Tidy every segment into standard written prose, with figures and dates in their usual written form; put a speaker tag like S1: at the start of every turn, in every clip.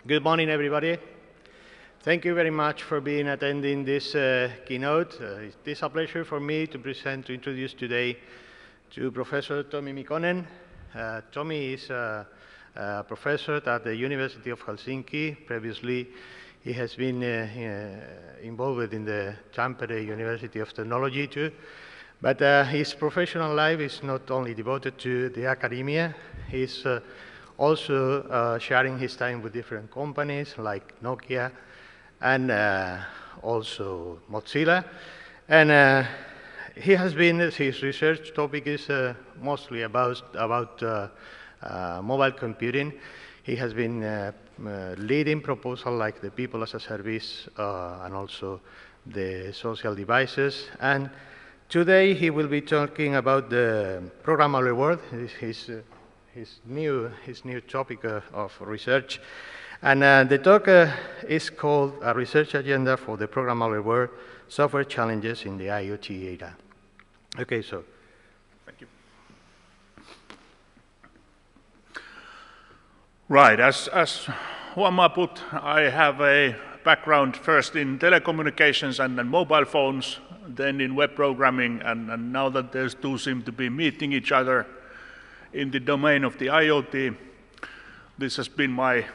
S1: Good morning, everybody. Thank you very much for attending this keynote. It is a pleasure for me to introduce today to Professor Tommi Mikkonen. Tommi is a professor at the University of Helsinki. Previously, he has been involved in the Tampere University of Technology too. But his professional life is not only devoted to the academia, he's also sharing his time with different companies like Nokia and also Mozilla. And his research topic is mostly about mobile computing. He has been leading proposals like the People as a Service and also the social devices. And today he will be talking about the programmable world, his new topic of research. And the talk is called A Research Agenda for the Programmable World, Software Challenges in the IoT Era. Okay, so, thank you.
S2: Right, as Juanma put, I have a background first in telecommunications and mobile phones, then in web programming, and now that those two seem to be meeting each other in the domain of the IoT, this has been my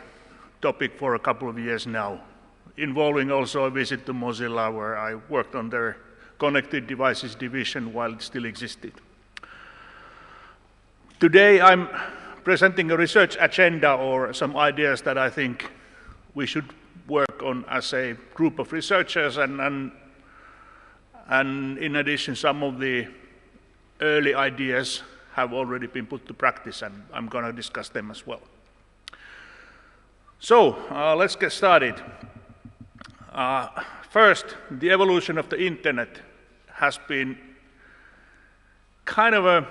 S2: topic for a couple of years now, involving also a visit to Mozilla, where I worked on their connected devices division while it still existed. Today I'm presenting a research agenda or some ideas that I think we should work on as a group of researchers, and in addition, some of the early ideas have already been put to practice, and I'm going to discuss them as well. So let's get started. First, the evolution of the internet has been kind of a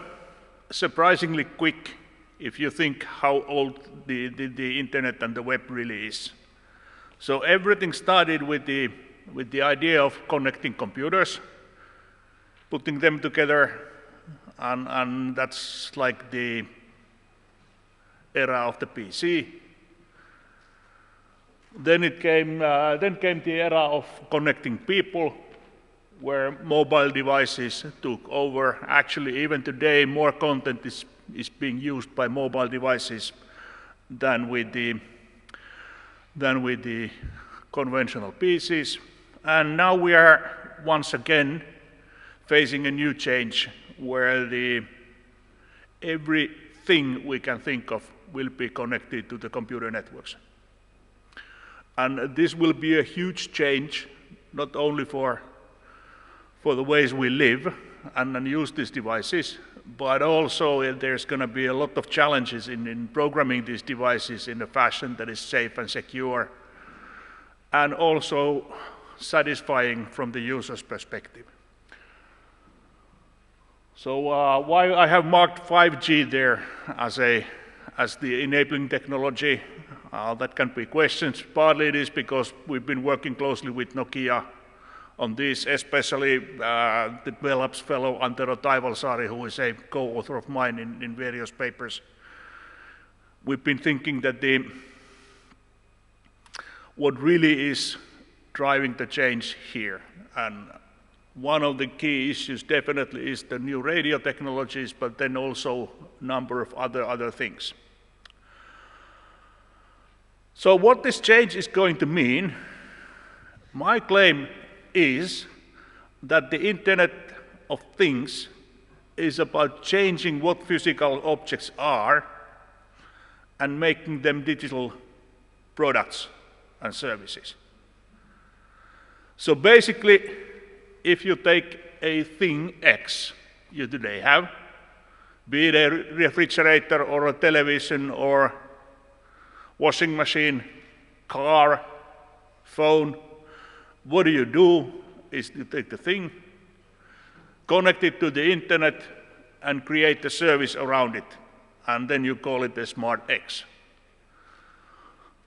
S2: surprisingly quick if you think how old the internet and the web really is. So everything started with the idea of connecting computers, putting them together, and that's like the era of the PC. Then came the era of connecting people, where mobile devices took over. Actually, even today, more content is being used by mobile devices than with the conventional PCs. And now we are once again facing a new change, where everything we can think of will be connected to the computer networks. And this will be a huge change, not only for the ways we live and use these devices, but also there's going to be a lot of challenges in programming these devices in a fashion that is safe and secure, and also satisfying from the user's perspective. So why I have marked 5G there as the enabling technology, that can be questioned. Partly it is because we've been working closely with Nokia on this, especially the develops fellow Antero Taivalsaari, who is a co-author of mine in various papers. We've been thinking that what really is driving the change here, and one of the key issues definitely is the new radio technologies, but then also a number of other things. So what this change is going to mean, my claim is that the Internet of Things is about changing what physical objects are and making them digital products and services. So basically, if you take a thing X you today have, be it a refrigerator or a television or washing machine, car, phone, what do is you take the thing, connect it to the internet, and create a service around it, and then you call it a smart X.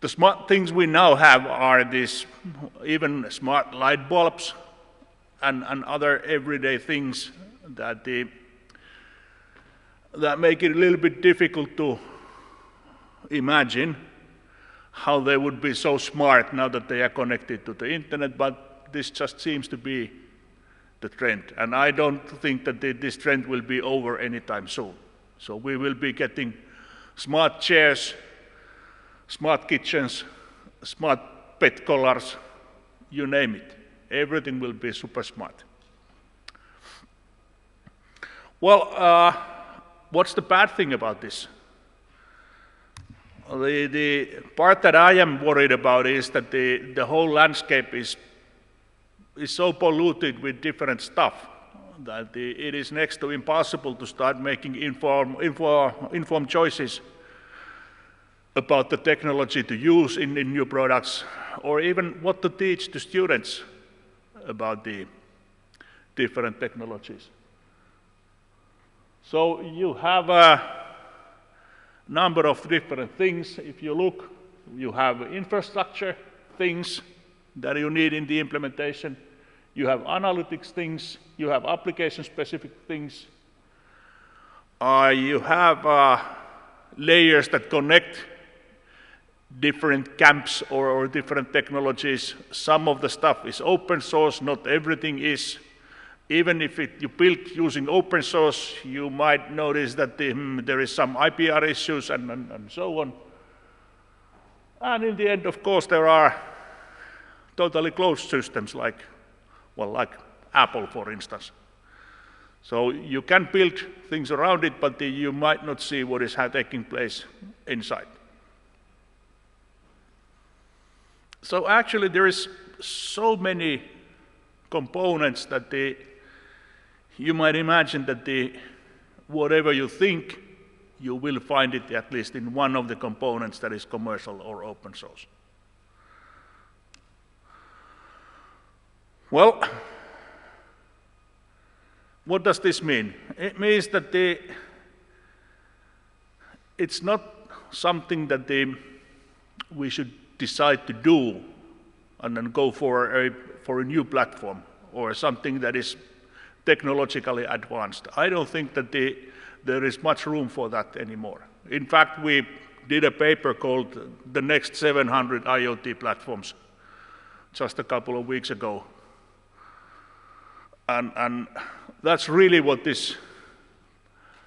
S2: The smart things we now have are these even smart light bulbs and other everyday things that make it a little bit difficult to imagine how they would be so smart now that they are connected to the internet, but this just seems to be the trend. And I don't think that this trend will be over anytime soon. So we will be getting smart chairs, smart kitchens, smart pet collars, you name it. Everything will be super smart. Well, what's the bad thing about this? The part that I am worried about is that the whole landscape is so polluted with different stuff that it is next to impossible to start making informed choices about the technology to use in new products, or even what to teach to students about the different technologies. So you have a number of different things. If you look, you have infrastructure things that you need in the implementation. You have analytics things. You have application-specific things. You have layers that connect different camps or different technologies. Some of the stuff is open source, not everything is. Even if you build using open source, you might notice that there is some IPR issues and so on. And in the end, of course, there are totally closed systems like Apple, for instance. So you can build things around it, but you might not see what is taking place inside. So actually, there is so many components that you might imagine that whatever you think, you will find it at least in one of the components that is commercial or open source. Well, what does this mean? It means that it's not something that we should decide to do and then go for a new platform or something that is technologically advanced. I don't think that there is much room for that anymore. In fact, we did a paper called The Next 700 IoT Platforms just a couple of weeks ago. And that's really what this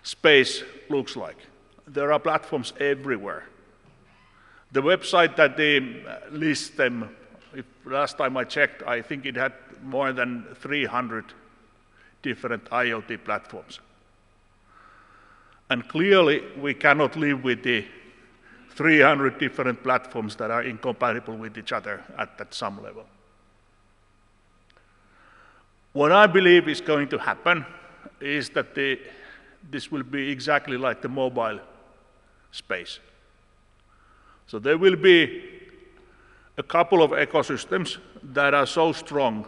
S2: space looks like. There are platforms everywhere. The website that they list them, last time I checked, I think it had more than 300 different IoT platforms. And clearly, we cannot live with the 300 different platforms that are incompatible with each other at some level. What I believe is going to happen is that this will be exactly like the mobile space. So there will be a couple of ecosystems that are so strong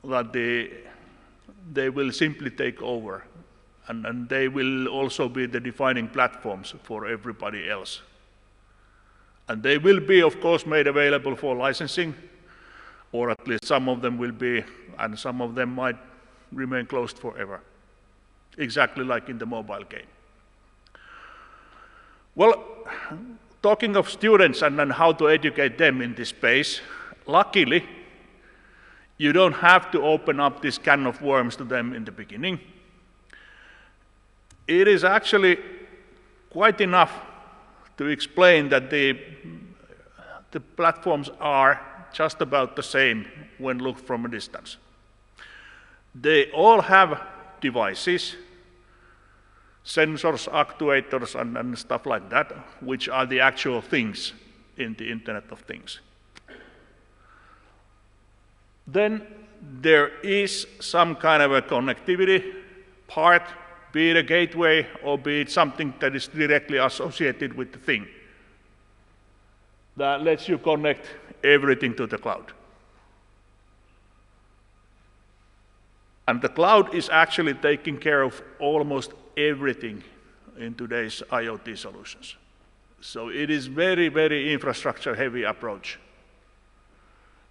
S2: that they will simply take over, and they will also be the defining platforms for everybody else. And they will be, of course, made available for licensing, or at least some of them will be, and some of them might remain closed forever, exactly like in the mobile game. Well, talking of students and how to educate them in this space, luckily, you don't have to open up this can of worms to them in the beginning. It is actually quite enough to explain that the platforms are just about the same when looked from a distance. They all have devices, sensors, actuators, and stuff like that, which are the actual things in the Internet of Things. Then there is some kind of a connectivity part, be it a gateway or be it something that is directly associated with the thing, that lets you connect everything to the cloud. And the cloud is actually taking care of almost everything in today's IoT solutions. So it is very, very infrastructure-heavy approach.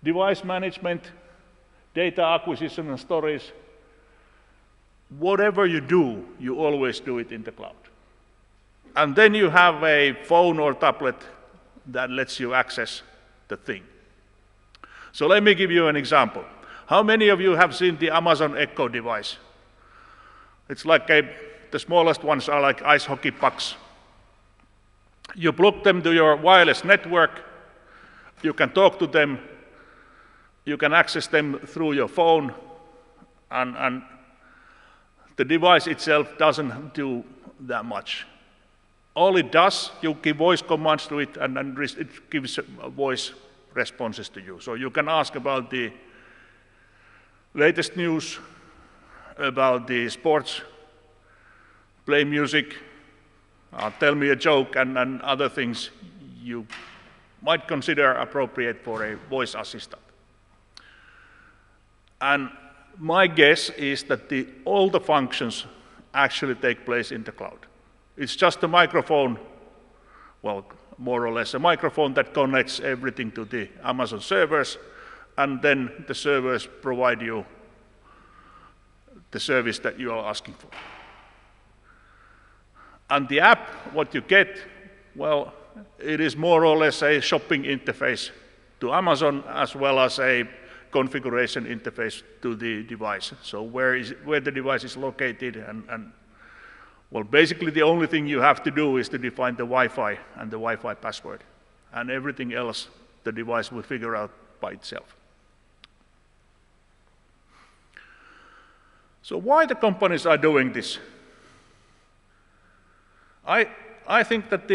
S2: Device management, data acquisition and storage, whatever you do, you always do it in the cloud. And then you have a phone or tablet that lets you access the thing. So let me give you an example. How many of you have seen the Amazon Echo device? It's like the smallest ones are like ice hockey pucks. You plug them to your wireless network, you can talk to them, you can access them through your phone, and the device itself doesn't do that much. All it does, you give voice commands to it, and it gives voice responses to you. So you can ask about the latest news, about the sports, play music, tell me a joke, and other things you might consider appropriate for a voice assistant. And my guess is that all the functions actually take place in the cloud. It's just a microphone, well, more or less a microphone that connects everything to the Amazon servers, and then the servers provide you the service that you are asking for. And the app, what you get, well, it is more or less a shopping interface to Amazon as well as a configuration interface to the device. So where the device is located, and well, basically the only thing you have to do is to define the Wi-Fi and the Wi-Fi password, and everything else the device will figure out by itself. So why the companies are doing this? I think that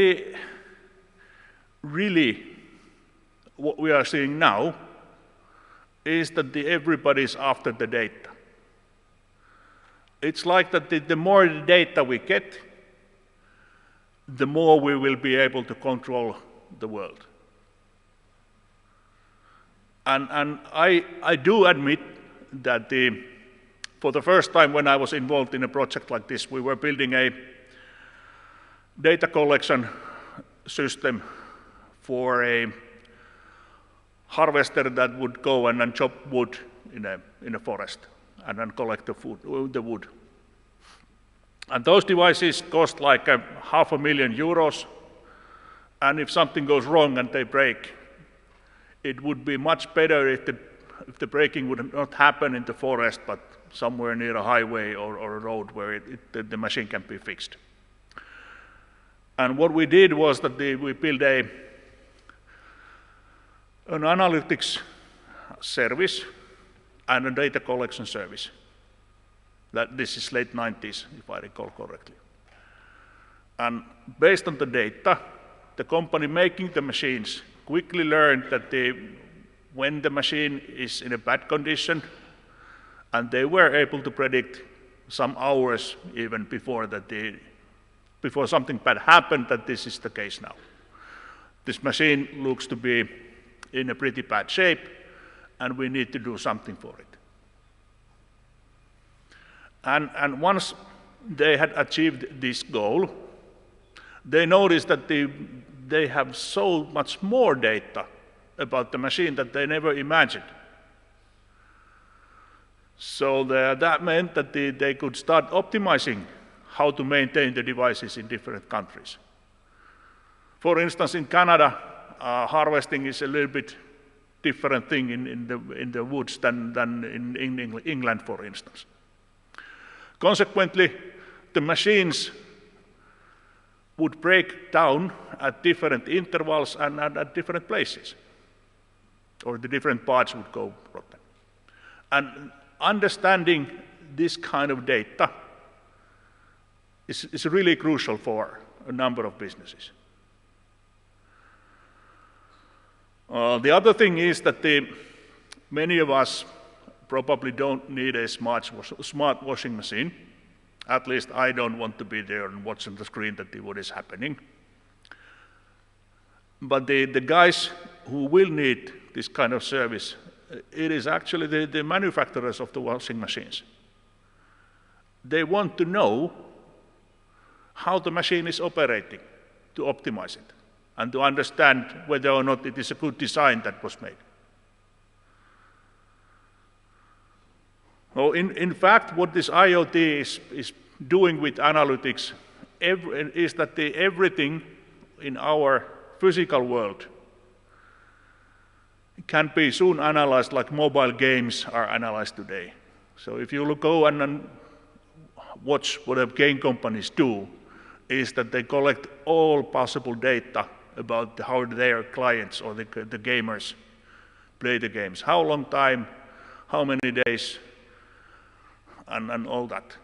S2: really what we are seeing now is that everybody's after the data. It's like that the more data we get, the more we will be able to control the world. And I do admit that for the first time when I was involved in a project like this, we were building a data collection system for a harvester that would go and chop wood in a forest and then collect the wood. And those devices cost like €500,000, and if something goes wrong and they break, it would be much better if the breaking would not happen in the forest, but somewhere near a highway or a road where the machine can be fixed. And what we did was that we built an analytics service and a data collection service. This is late 90s, if I recall correctly. And based on the data, the company making the machines quickly learned that when the machine is in a bad condition, and they were able to predict some hours even before something bad happened, that this is the case now. This machine looks to be in a pretty bad shape, and we need to do something for it. And once they had achieved this goal, they noticed that they have so much more data about the machine that they never imagined. So that meant that they could start optimizing how to maintain the devices in different countries. For instance, in Canada, harvesting is a little bit different thing in the woods than in England, for instance. Consequently, the machines would break down at different intervals and at different places, or the different parts would go rotten. And understanding this kind of data is really crucial for a number of businesses. The other thing is that many of us probably don't need a smart washing machine. At least I don't want to be there and watch on the screen what is happening. But the guys who will need this kind of service, it is actually the manufacturers of the washing machines. They want to know how the machine is operating to optimize it and to understand whether or not it is a good design that was made. So in fact, what this IoT is doing with analytics is that everything in our physical world can be soon analyzed like mobile games are analyzed today. So if you go and watch what the game companies do, is that they collect all possible data about how their clients or the gamers play the games, how long time, how many days, and all that.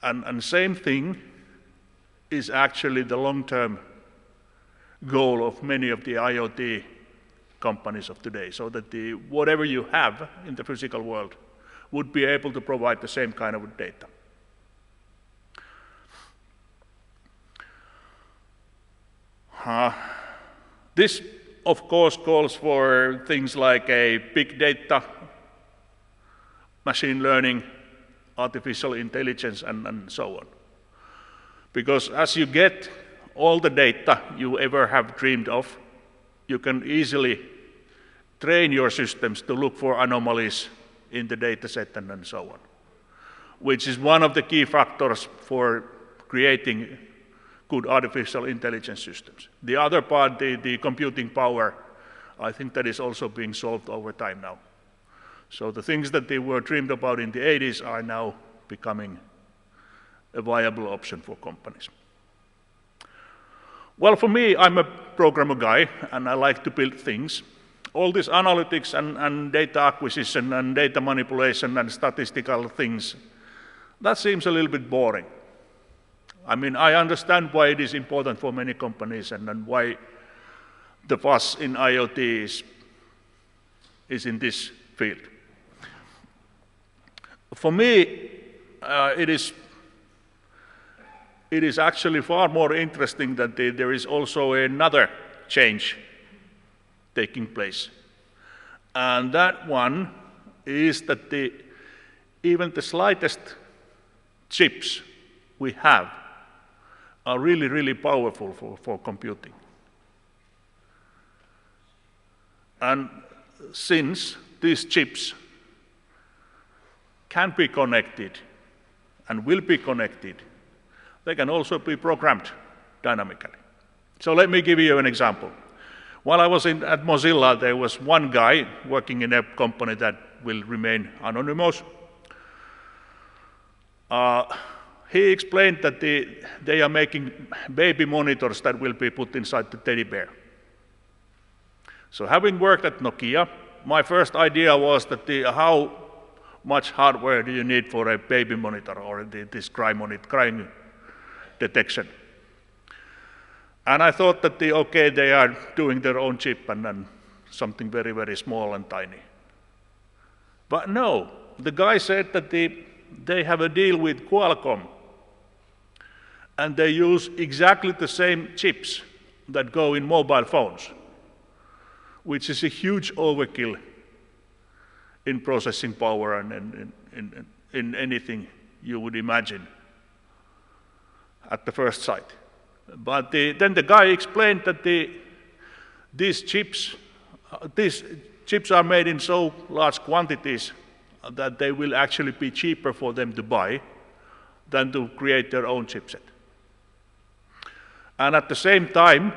S2: And same thing is actually the long-term goal of many of the IoT companies of today, so that whatever you have in the physical world would be able to provide the same kind of data. This, of course, calls for things like a big data, machine learning, artificial intelligence, and so on. Because as you get all the data you ever have dreamed of, you can easily train your systems to look for anomalies in the data set and so on, which is one of the key factors for creating good artificial intelligence systems. The other part, the computing power, I think that is also being solved over time now. So the things that they were dreamed about in the 80s are now becoming a viable option for companies. Well, for me, I'm a programmer guy, and I like to build things. All this analytics and data acquisition and data manipulation and statistical things, that seems a little bit boring. I mean, I understand why it is important for many companies and why the fuss in IoT is in this field. For me, it is actually far more interesting that there is also another change taking place. And that one is that even the slightest chips we have are really, really powerful for computing. And since these chips can be connected and will be connected, they can also be programmed dynamically. So let me give you an example. While I was at Mozilla, there was one guy working in a company that will remain anonymous. He explained that they are making baby monitors that will be put inside the teddy bear. So having worked at Nokia, my first idea was that how much hardware do you need for a baby monitor or this crying detection? And I thought that okay, they are doing their own chip and something very, very small and tiny. But no, the guy said that they have a deal with Qualcomm, and they use exactly the same chips that go in mobile phones, which is a huge overkill in processing power and in anything you would imagine at the first sight. But then the guy explained that these chips are made in so large quantities that they will actually be cheaper for them to buy than to create their own chipset. And at the same time,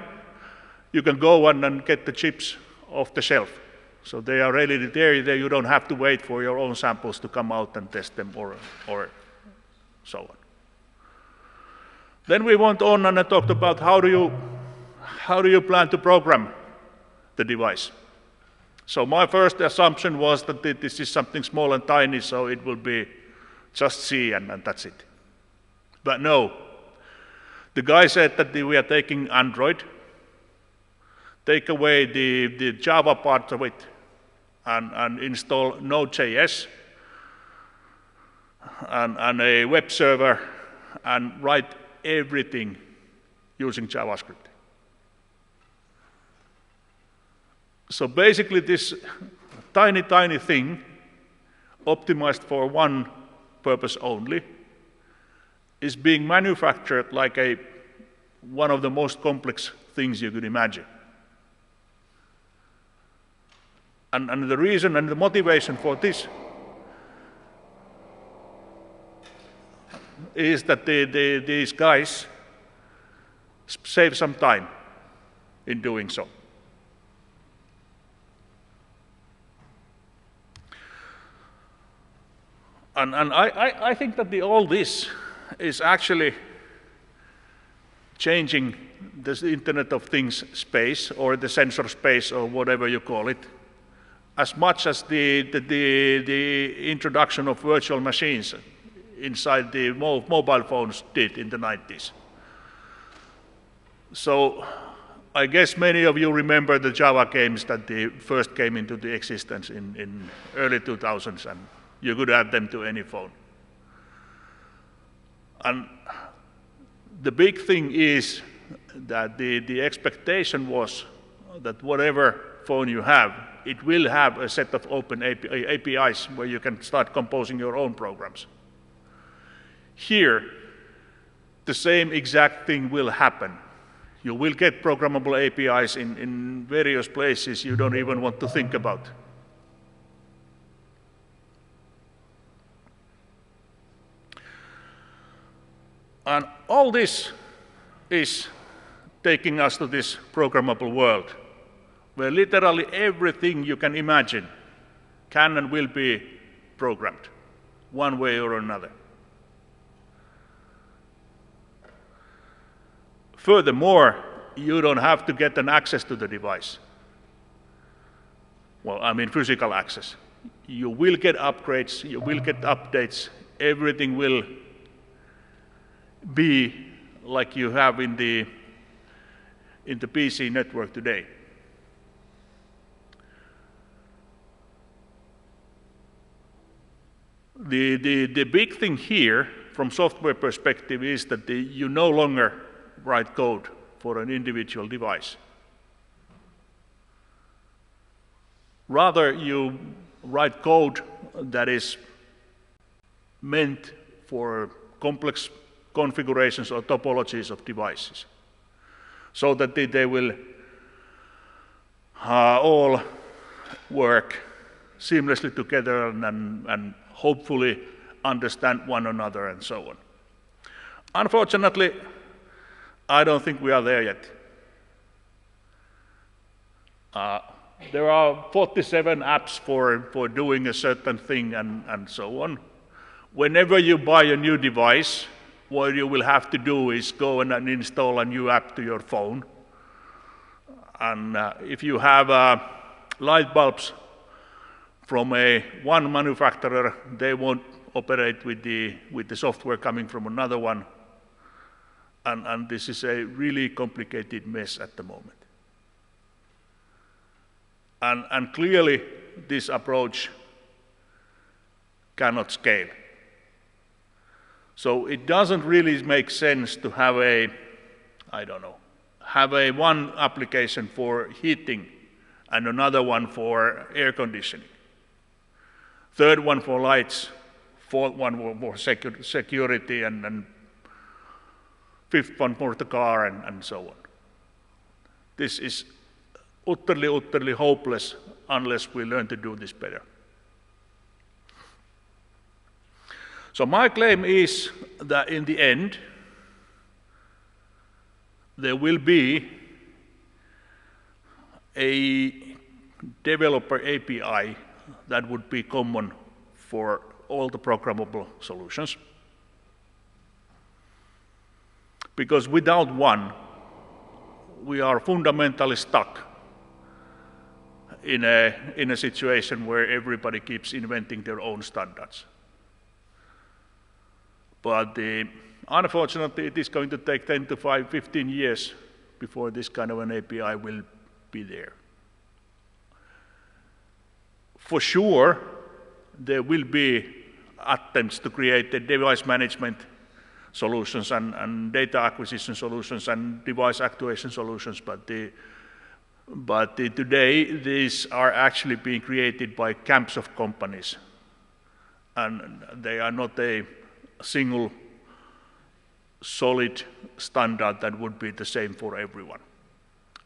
S2: you can go and get the chips off the shelf. So they are ready there. You don't have to wait for your own samples to come out and test them or so on. Then we went on and I talked about how do you plan to program the device. So my first assumption was that this is something small and tiny, so it will be just C and that's it. But no. The guy said that we are taking Android, take away the Java part of it, and install Node.js and a web server and write everything using JavaScript. So basically this tiny, tiny thing optimized for one purpose only is being manufactured like one of the most complex things you could imagine. And the reason and the motivation for this is that these guys save some time. in doing so. And I think that all this is actually changing the Internet of Things space, or the sensor space, or whatever you call it, as much as the introduction of virtual machines inside the mobile phones did in the 90s. So I guess many of you remember the Java games that first came into the existence in early 2000s, and you could add them to any phone. And the big thing is that the expectation was that whatever phone you have, it will have a set of open APIs where you can start composing your own programs. Here, the same exact thing will happen. You will get programmable APIs in various places you don't even want to think about. And all this is taking us to this programmable world, where literally everything you can imagine can and will be programmed, one way or another. Furthermore, you don't have to get an access to the device. Well, I mean physical access. You will get upgrades, you will get updates, everything will be like you have in the PC network today. The big thing here, from software perspective, is that you no longer write code for an individual device. Rather, you write code that is meant for complex configurations or topologies of devices, so that they will all work seamlessly together and hopefully understand one another and so on. Unfortunately, I don't think we are there yet. There are 47 apps for doing a certain thing and so on. Whenever you buy a new device, what you will have to do is go and install a new app to your phone. And if you have light bulbs from one manufacturer, they won't operate with the software coming from another one. And this is a really complicated mess at the moment. And clearly, this approach cannot scale. So it doesn't really make sense to have one application for heating and another one for air conditioning, third one for lights, fourth one for security, and fifth one for the car, and so on. This is utterly hopeless unless we learn to do this better. So my claim is that in the end, there will be a developer API that would be common for all the programmable solutions. Because without one, we are fundamentally stuck in a situation where everybody keeps inventing their own standards. But unfortunately, it is going to take 10 to 15 years before this kind of an API will be there. For sure, there will be attempts to create the device management solutions and data acquisition solutions and device actuation solutions, but today these are actually being created by camps of companies, and they are not a single solid standard that would be the same for everyone.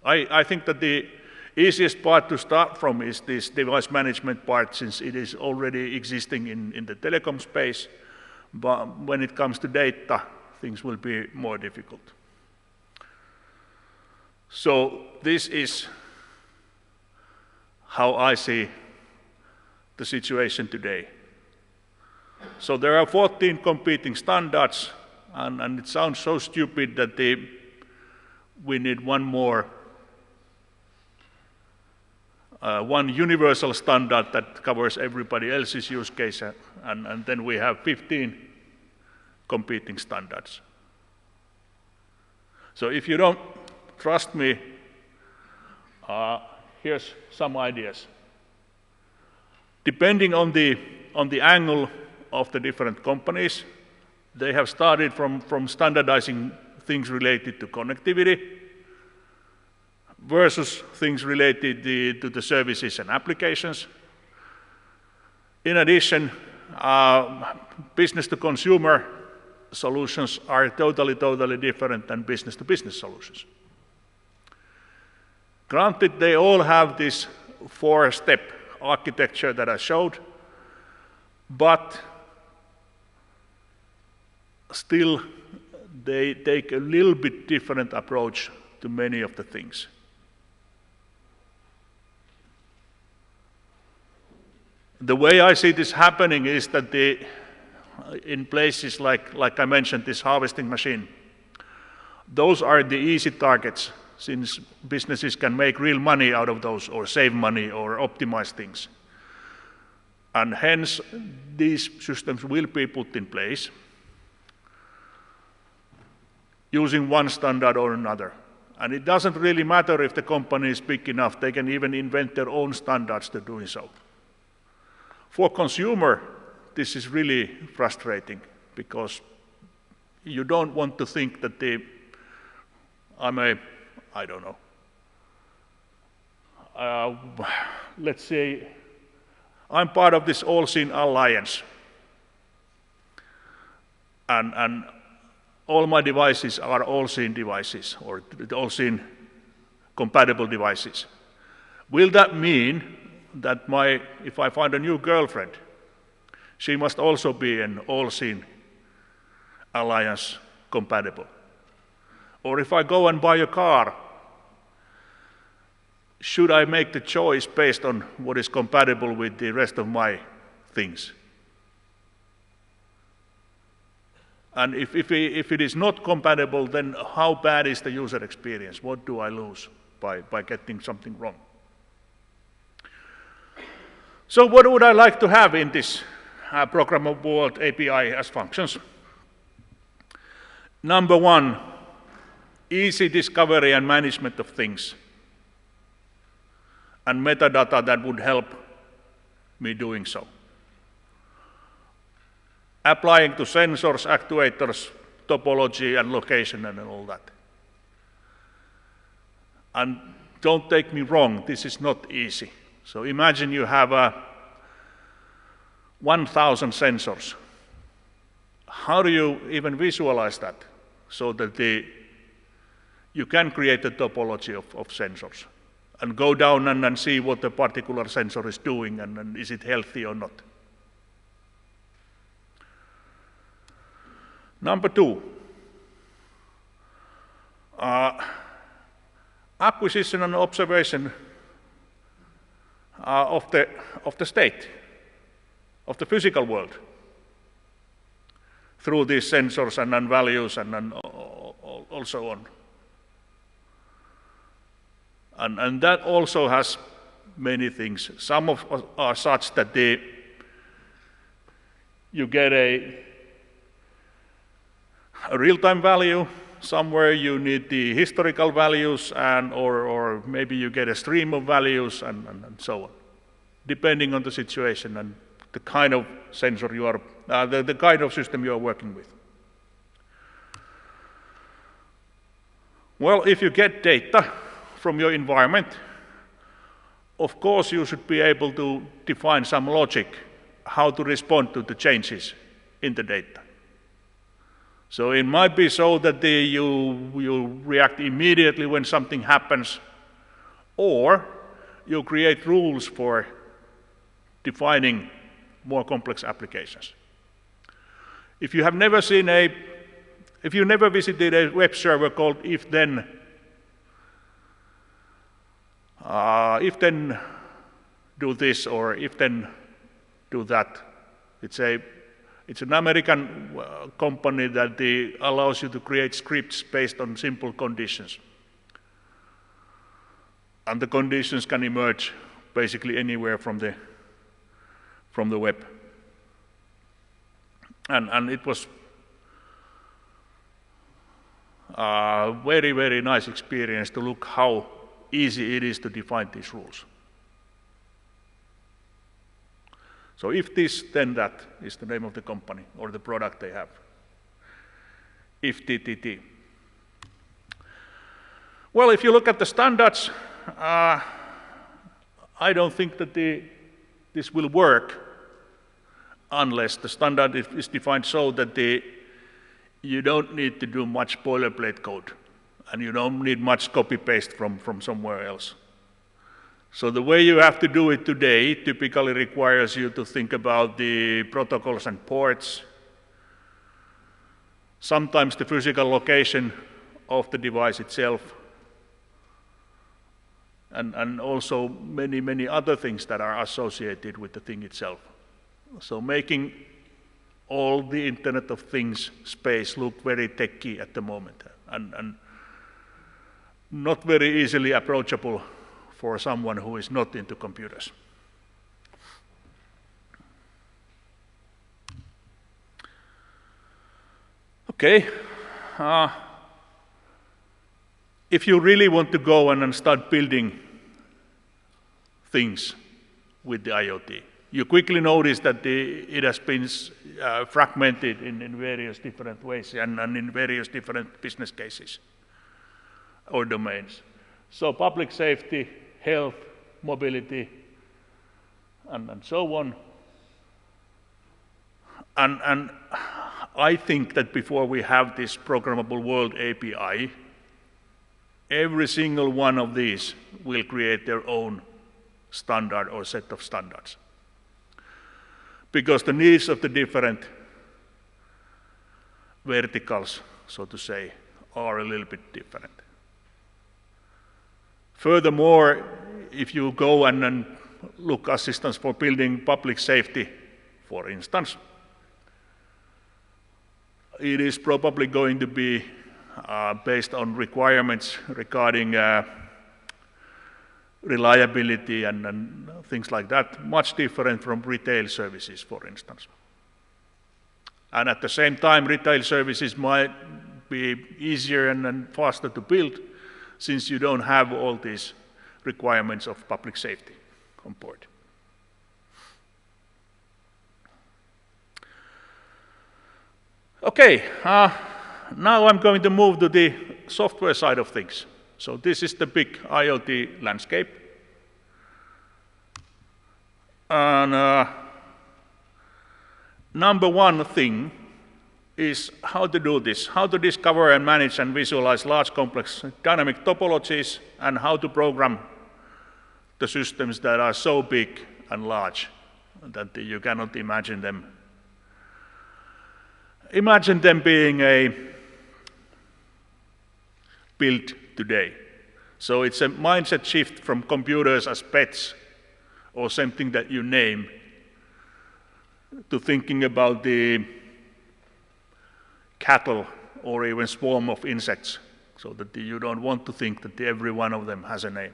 S2: I think that the easiest part to start from is this device management part, since it is already existing in the telecom space, but when it comes to data, things will be more difficult. So this is how I see the situation today. So there are 14 competing standards, and it sounds so stupid that we need one more, one universal standard that covers everybody else's use case, and then we have 15 competing standards. So if you don't trust me, here's some ideas. Depending on the angle of the different companies, they have started from standardizing things related to connectivity versus things related to the services and applications. In addition, business-to-consumer solutions are totally different than business-to-business solutions. Granted, they all have this 4-step architecture that I showed, but still they take a little bit different approach to many of the things. The way I see this happening is that in places like I mentioned, this harvesting machine, those are the easy targets, since businesses can make real money out of those, or save money, or optimize things. And hence, these systems will be put in place using one standard or another. And it doesn't really matter if the company is big enough, they can even invent their own standards to doing so. For consumer, this is really frustrating, because you don't want to think that I don't know, let's say I'm part of this All-Seen Alliance, and all my devices are All-Seen devices, or All-Seen compatible devices. Will that mean that if I find a new girlfriend, she must also be an All-Seen Alliance compatible? Or if I go and buy a car, should I make the choice based on what is compatible with the rest of my things? And if it is not compatible, then how bad is the user experience? What do I lose by getting something wrong? So what would I like to have in this programmable API as functions? Number one, easy discovery and management of things, and metadata that would help me doing so. Applying to sensors, actuators, topology and location and all that. And don't take me wrong, this is not easy. So imagine you have 1,000 sensors. How do you even visualize that so that you can create a topology of sensors and go down and see what a particular sensor is doing and is it healthy or not? Number two, acquisition and observation of the state, of the physical world, through these sensors and values and so on. And that also has many things. Some are such that you get a real-time value. Somewhere you need the historical values, or maybe you get a stream of values and so on, depending on the situation and the kind of sensor you are, the kind of system you are working with. Well, if you get data from your environment, of course you should be able to define some logic how to respond to the changes in the data. So it might be so that you react immediately when something happens, or you create rules for defining more complex applications. If you have never visited a web server called if-then, if then do this or if then do that. It's an American company that allows you to create scripts based on simple conditions. And the conditions can emerge basically anywhere from the web. And it was a very, very nice experience to look how easy it is to define these rules. So if this, then that is the name of the company or the product they have. If TTT. Well, if you look at the standards, I don't think that this will work unless the standard is defined so that you don't need to do much boilerplate code and you don't need much copy-paste from somewhere else. So the way you have to do it today typically requires you to think about the protocols and ports, sometimes the physical location of the device itself, and also many, many other things that are associated with the thing itself. So making all the Internet of Things space look very techy at the moment and not very easily approachable for someone who is not into computers. Okay. If you really want to go and start building things with the IoT, you quickly notice that it has been fragmented in various different ways and in various different business cases or domains. So public safety, health, mobility, and so on. And I think that before we have this Programmable World API, every single one of these will create their own standard or set of standards. Because the needs of the different verticals, so to say, are a little bit different. Furthermore, if you go and look assistance for building public safety, for instance, it is probably going to be based on requirements regarding reliability and things like that, much different from retail services, for instance. And at the same time, retail services might be easier and faster to build since you don't have all these requirements of public safety on board. Okay, now I'm going to move to the software side of things. So this is the big IoT landscape. And number one thing is how to do this, how to discover and manage and visualize large complex dynamic topologies, and how to program the systems that are so big and large that you cannot imagine them. Imagine them being built today. So it's a mindset shift from computers as pets or something that you name to thinking about the cattle or even swarm of insects, so that you don't want to think that every one of them has a name.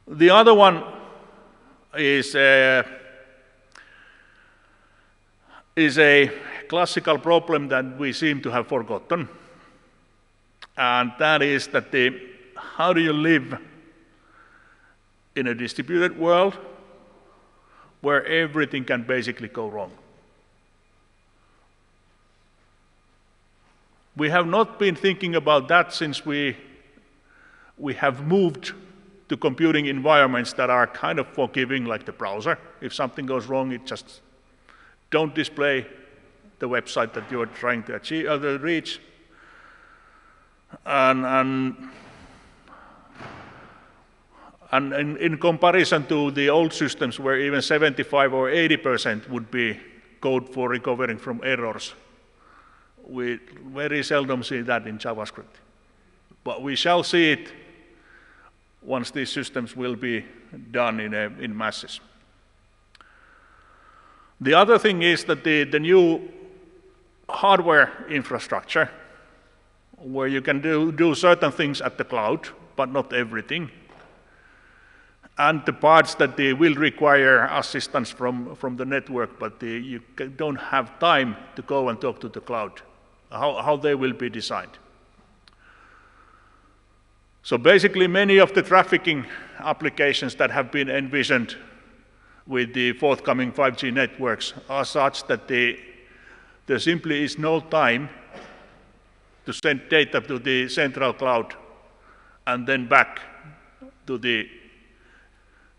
S2: The other one is a classical problem that we seem to have forgotten, and that is that how do you live in a distributed world where everything can basically go wrong? We have not been thinking about that since we have moved to computing environments that are kind of forgiving, like the browser. If something goes wrong, it just don't display the website that you are trying to achieve or to reach. And in comparison to the old systems where even 75 or 80% would be code for recovering from errors, we very seldom see that in JavaScript. But we shall see it once these systems will be done in masses. The other thing is that the new hardware infrastructure, where you can do certain things at the cloud, but not everything, and the parts that they will require assistance from the network, but you don't have time to go and talk to the cloud, how they will be designed. So basically, many of the trafficking applications that have been envisioned with the forthcoming 5G networks are such that there simply is no time to send data to the central cloud and then back to the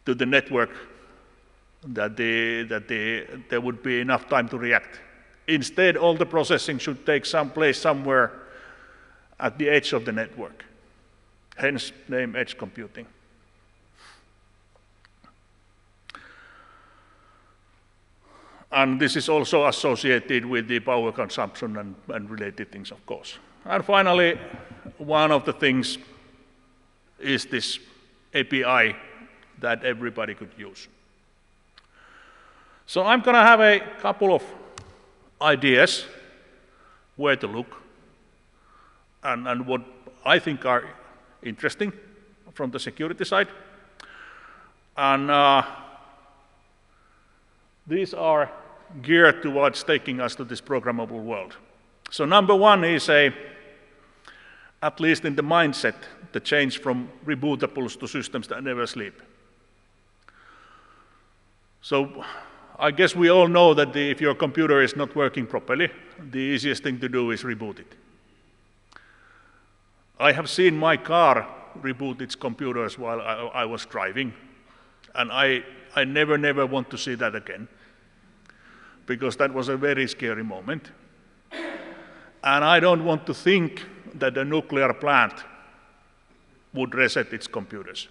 S2: network that there would be enough time to react. Instead, all the processing should take place somewhere at the edge of the network. Hence, name edge computing. And this is also associated with the power consumption and related things, of course. And finally, one of the things is this API that everybody could use. So I'm going to have a couple of ideas where to look and what I think are interesting from the security side. And these are geared towards taking us to this programmable world. So number one is at least in the mindset, the change from rebootables to systems that never sleep. So I guess we all know that if your computer is not working properly, the easiest thing to do is reboot it. I have seen my car reboot its computers while I was driving, and I never want to see that again, because that was a very scary moment. And I don't want to think that a nuclear plant would reset its computers.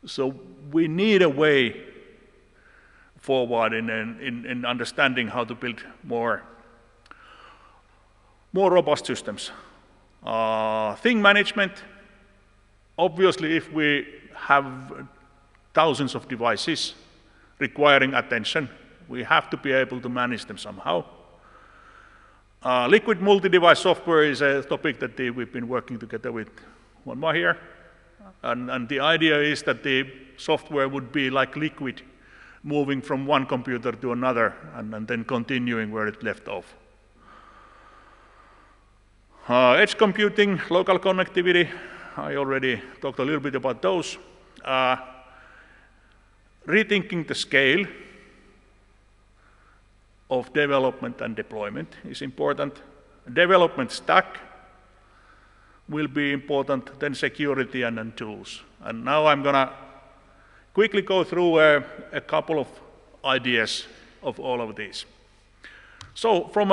S2: So we need a way forward in understanding how to build more robust systems. Thing management, obviously if we have thousands of devices requiring attention, we have to be able to manage them somehow. Liquid multi-device software is a topic that we've been working together with one more here. And the idea is that the software would be like liquid, moving from one computer to another and then continuing where it left off. Edge computing, local connectivity, I already talked a little bit about those. Rethinking the scale of development and deployment is important. Development stack will be important, then security and then tools. And now I'm going to quickly go through a couple of ideas of all of these. So from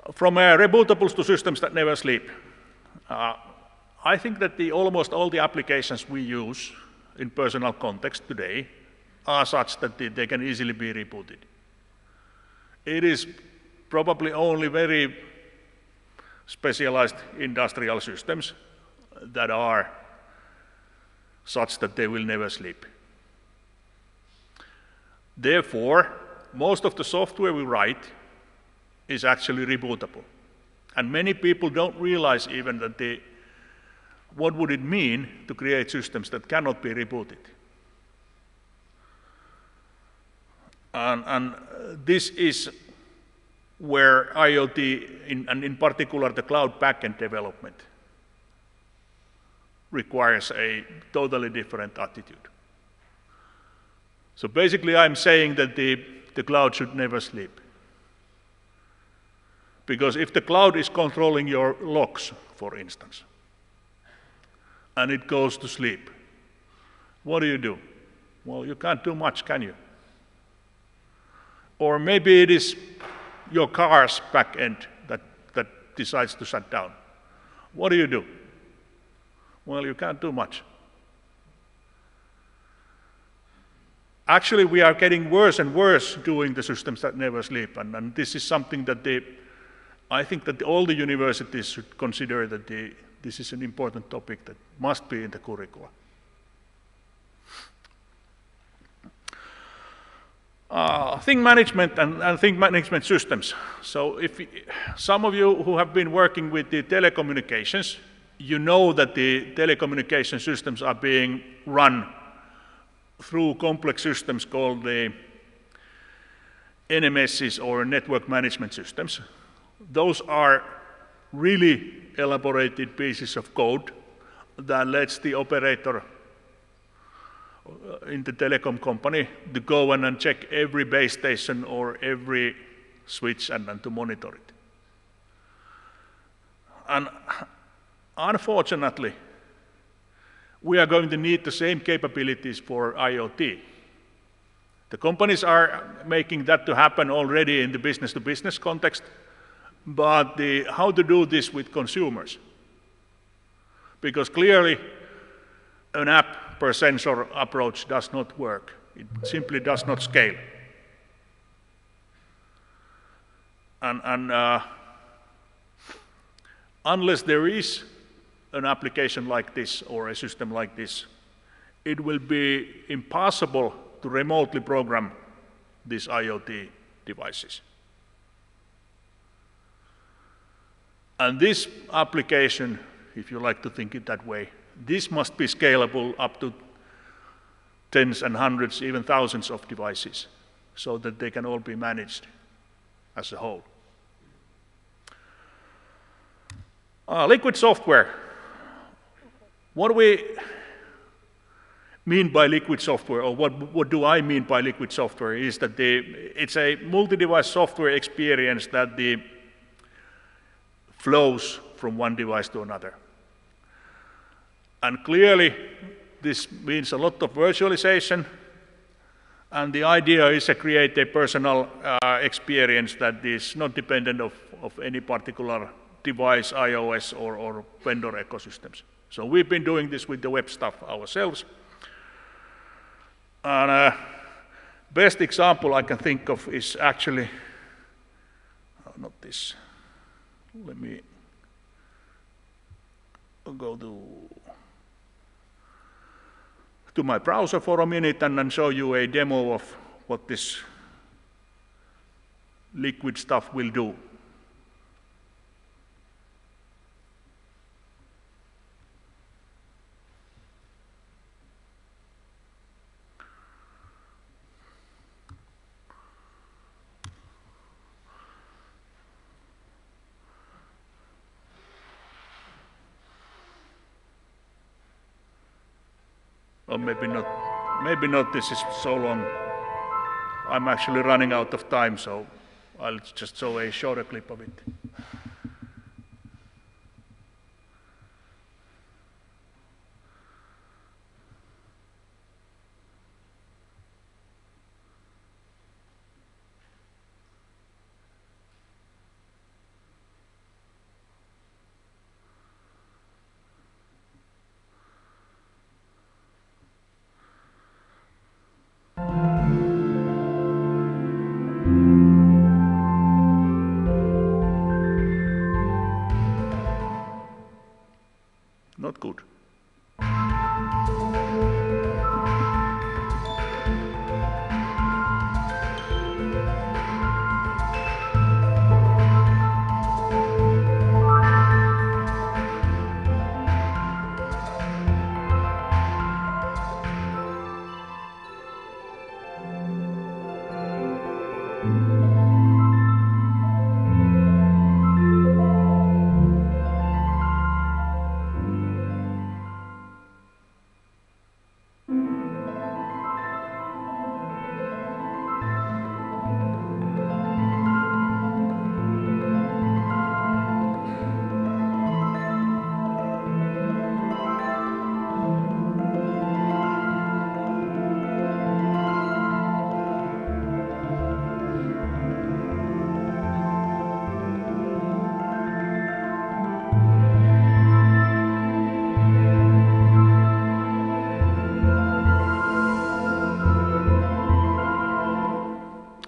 S2: rebootables to systems that never sleep, I think that almost all the applications we use in personal context today are such that they can easily be rebooted. It is probably only very specialized industrial systems that are such that they will never sleep. Therefore, most of the software we write is actually rebootable. And many people don't realize even that what would it mean to create systems that cannot be rebooted. And this is where IoT, and in particular the cloud backend development, requires a totally different attitude. So basically I'm saying that the cloud should never sleep. Because if the cloud is controlling your logs, for instance, and it goes to sleep, what do? Well, you can't do much, can you? Or maybe it is your car's back end that decides to shut down. What do? Well, you can't do much. Actually, we are getting worse and worse doing the systems that never sleep, and this is something that I think that all the universities should consider that this is an important topic that must be in the curricula. Thing management and thing management systems. So if some of you who have been working with the telecommunications, you know that the telecommunication systems are being run through complex systems called the NMSs or network management systems. Those are really elaborated pieces of code that lets the operator in the telecom company to go and check every base station or every switch and to monitor it. And unfortunately, we are going to need the same capabilities for IoT. The companies are making that to happen already in the business-to-business context, but how to do this with consumers? Because clearly, an app per sensor approach does not work. It simply does not scale. And unless there is an application like this or a system like this, it will be impossible to remotely program these IoT devices. And this application, if you like to think it that way, this must be scalable up to tens and hundreds, even thousands of devices, so that they can all be managed as a whole. Liquid software. What do we mean by liquid software, or what do I mean by liquid software, is that it's a multi-device software experience that flows from one device to another. And clearly, this means a lot of virtualization, and the idea is to create a personal experience that is not dependent of any particular device, iOS, or vendor ecosystems. So we've been doing this with the web stuff ourselves. And best example I can think of is actually, not this, let me go to my browser for a minute and then show you a demo of what this liquid stuff will do. Or maybe not, this is so long. I'm actually running out of time, so I'll just show a shorter clip of it. Not good.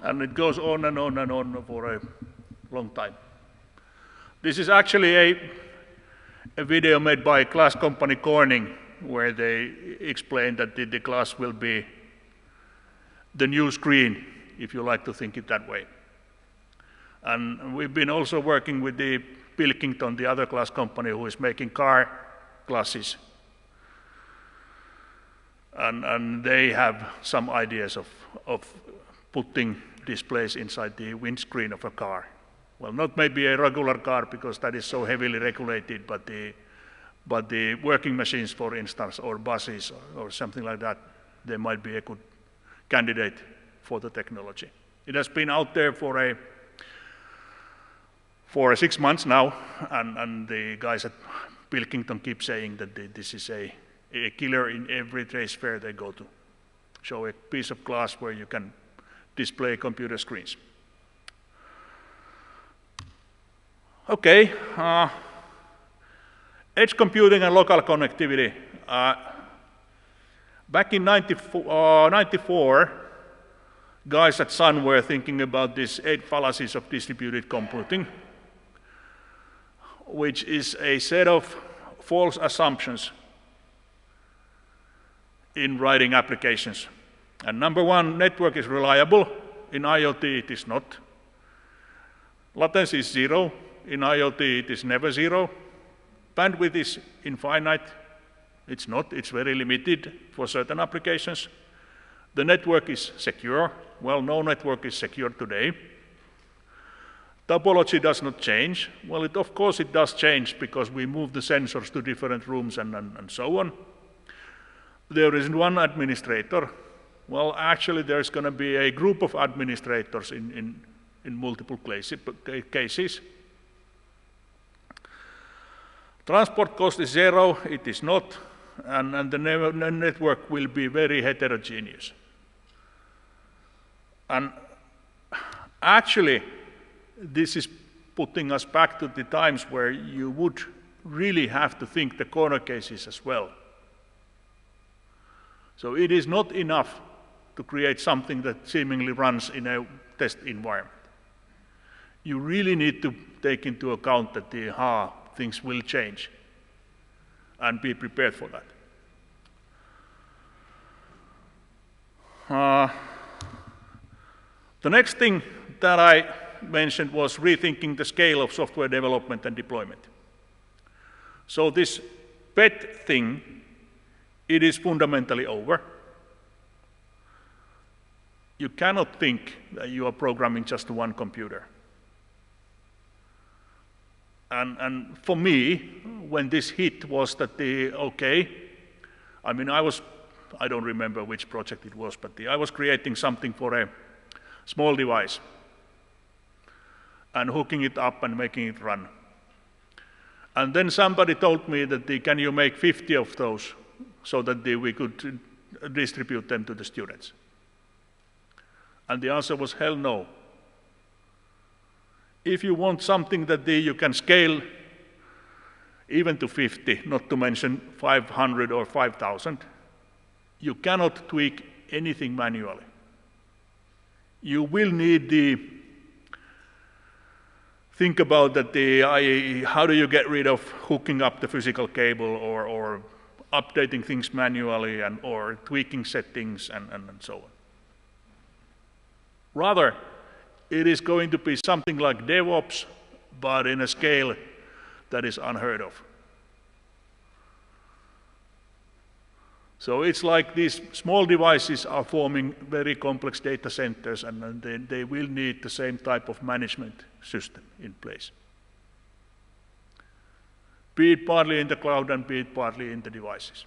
S2: And it goes on and on and on for a long time. This is actually a video made by glass company Corning, where they explain that the glass will be the new screen, if you like to think it that way. And we've been also working with the Pilkington, the other glass company who is making car glasses. And they have some ideas of putting displays inside the windscreen of a car. Well, not maybe a regular car, because that is so heavily regulated, but the working machines, for instance, or buses or something like that, they might be a good candidate for the technology. It has been out there for 6 months now, and the guys at Pilkington keep saying that this is a killer in every trade fair they go to. Show a piece of glass where you can display computer screens. Okay, edge computing and local connectivity. Back in 94, guys at Sun were thinking about these 8 fallacies of distributed computing, which is a set of false assumptions in writing applications. And number 1, network is reliable. In IoT, it is not. Latency is 0. In IoT, it is never 0. Bandwidth is infinite. It's not. It's very limited for certain applications. The network is secure. Well, no network is secure today. Topology does not change. Well, of course it does change, because we move the sensors to different rooms and so on. There is one administrator. Well, actually, there's going to be a group of administrators in multiple cases. Transport cost is 0. It is not. And the network will be very heterogeneous. And actually, this is putting us back to the times where you would really have to think the corner cases as well. So it is not enough to create something that seemingly runs in a test environment. You really need to take into account that things will change, and be prepared for that. The next thing that I mentioned was rethinking the scale of software development and deployment. So this PET thing, it is fundamentally over. You cannot think that you are programming just one computer. And for me, when this hit was that I don't remember which project it was, but I was creating something for a small device and hooking it up and making it run. And then somebody told me that can you make 50 of those so that we could distribute them to the students? And the answer was hell no. If you want something that you can scale even to 50, not to mention 500 or 5,000, you cannot tweak anything manually. You will need think about that how do you get rid of hooking up the physical cable or updating things manually or tweaking settings and so on. Rather, it is going to be something like DevOps, but in a scale that is unheard of. So it's like these small devices are forming very complex data centers, and they will need the same type of management system in place. Be it partly in the cloud and be it partly in the devices.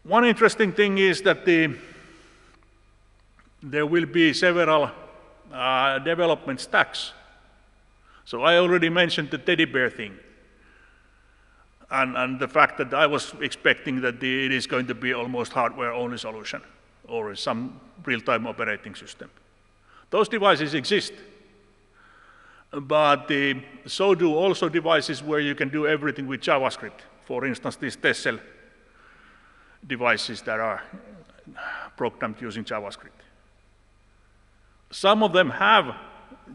S2: One interesting thing is that there will be several development stacks. So I already mentioned the teddy bear thing, and the fact that I was expecting that it is going to be almost hardware-only solution or some real-time operating system. Those devices exist, but so do also devices where you can do everything with JavaScript. For instance, these Tessel devices that are programmed using JavaScript. Some of them have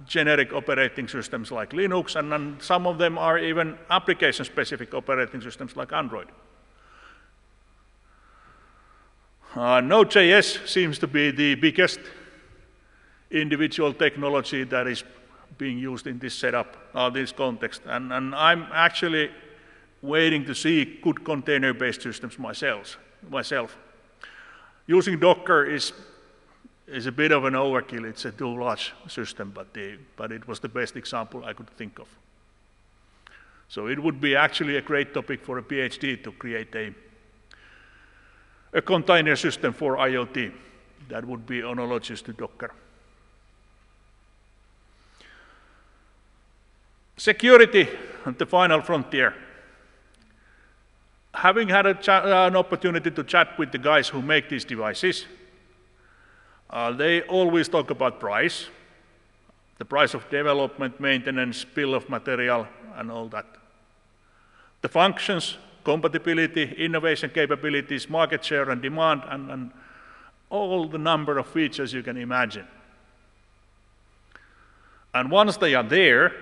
S2: generic operating systems like Linux, and some of them are even application-specific operating systems like Android. Node.js seems to be the biggest individual technology that is being used in this setup, this context, and I'm actually waiting to see good container-based systems myself. Using Docker is a bit of an overkill. It's a too large system, but it was the best example I could think of. So it would be actually a great topic for a PhD to create a container system for IoT that would be analogous to Docker. Security, the final frontier. Having had an opportunity to chat with the guys who make these devices, they always talk about price, the price of development, maintenance, bill of material, and all that. The functions, compatibility, innovation capabilities, market share and demand, and all the number of features you can imagine. And once they are there,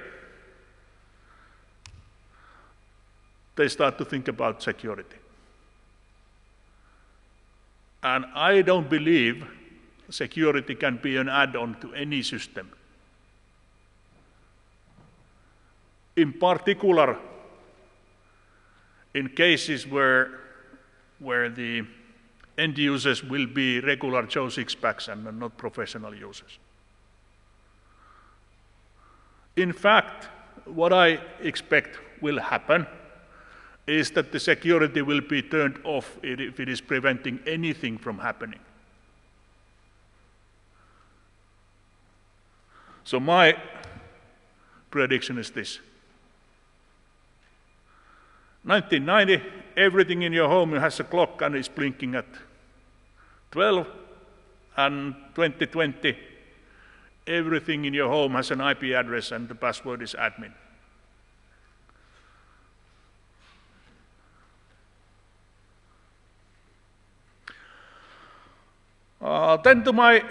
S2: they start to think about security. And I don't believe security can be an add-on to any system. In particular, in cases where the end users will be regular Joe Sixpacks and not professional users. In fact, what I expect will happen is that the security will be turned off if it is preventing anything from happening. So my prediction is this. 1990, everything in your home has a clock and is blinking at 12, and 2020, everything in your home has an IP address and the password is admin. Then to my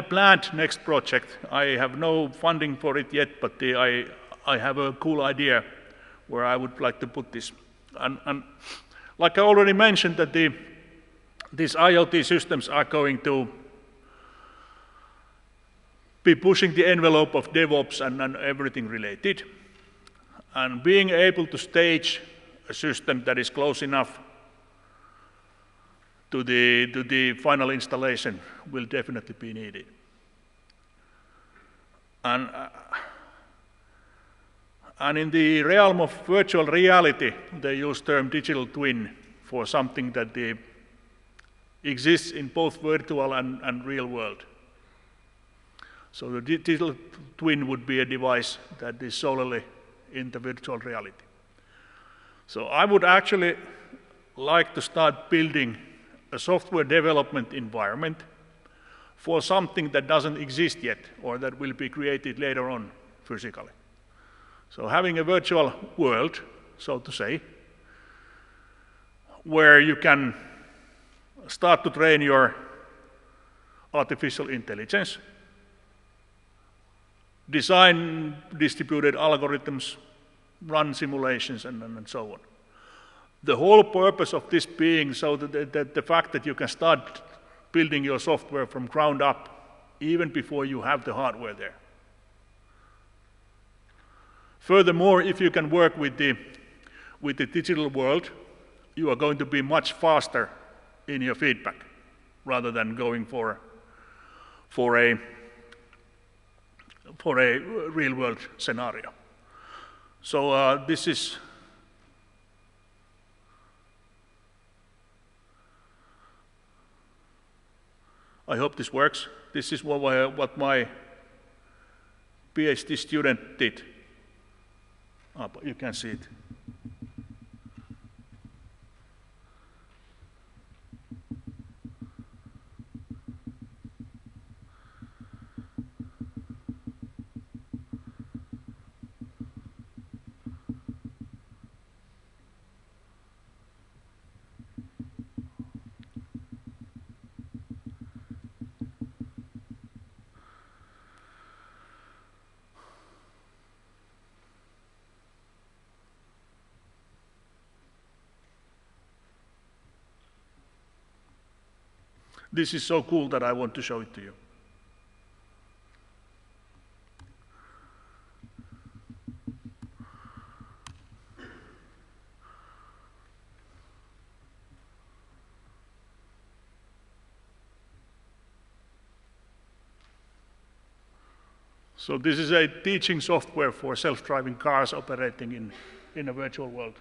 S2: planned next project. I have no funding for it yet, but I have a cool idea where I would like to put this. And like I already mentioned, that these IoT systems are going to be pushing the envelope of DevOps and everything related. And being able to stage a system that is close enough to the final installation will definitely be needed. And in the realm of virtual reality, they use the term digital twin for something that exists in both virtual and real world. So the digital twin would be a device that is solely in the virtual reality. So I would actually like to start building a software development environment for something that doesn't exist yet or that will be created later on physically. So having a virtual world, so to say, where you can start to train your artificial intelligence, design distributed algorithms, run simulations, and so on. The whole purpose of this being so that the fact that you can start building your software from ground up even before you have the hardware there. Furthermore, if you can work with the digital world, you are going to be much faster in your feedback rather than going for a real world scenario. So this is I hope this works. This is what my PhD student did. But you can see it. This is so cool that I want to show it to you. So this is a teaching software for self-driving cars operating in a virtual world.